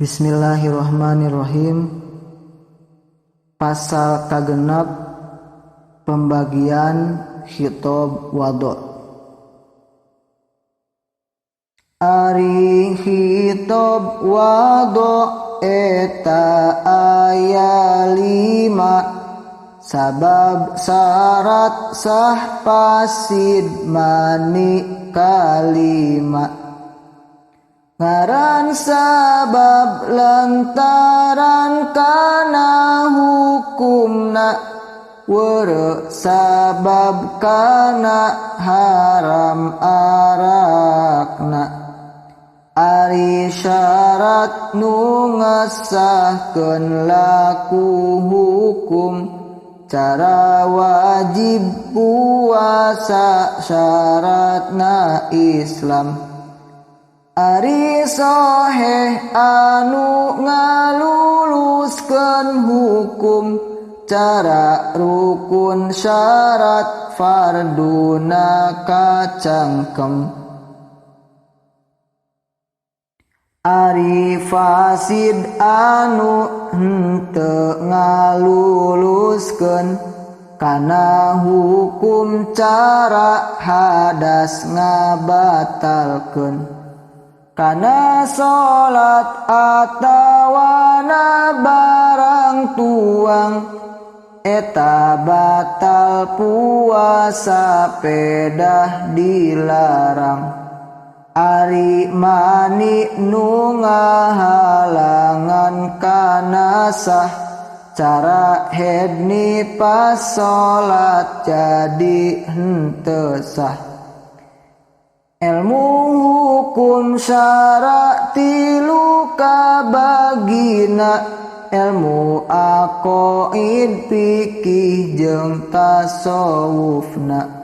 Bismillahirrahmanirrahim. Pasal kagenep pembagian khitab wadhu. Ari khitab wadhu eta aya 5 sabab syarat sah pasid mani kalima. Ngaran sabab lantaran kana hukumna, weureu sabab kana haram arakna. Ari syarat nu ngasahkeun laku hukum, cara wajib puasa syaratna Islam. Ari soheh anu ngaluluskeun hukum, cara rukun syarat farduna kacangkem. Ari fasid anu henteu ngaluluskeun, kana hukum cara hadas ngabatalkeun. Kana salat atawana barang tuang, eta batal puasa pedah dilarang. Ari mani nu ngahalangan kana sah, cara hedni pas salat jadi henteu sah. Ilmu hukum syara tilu kabagina, ilmu aqaid fikih jeung tasawufna.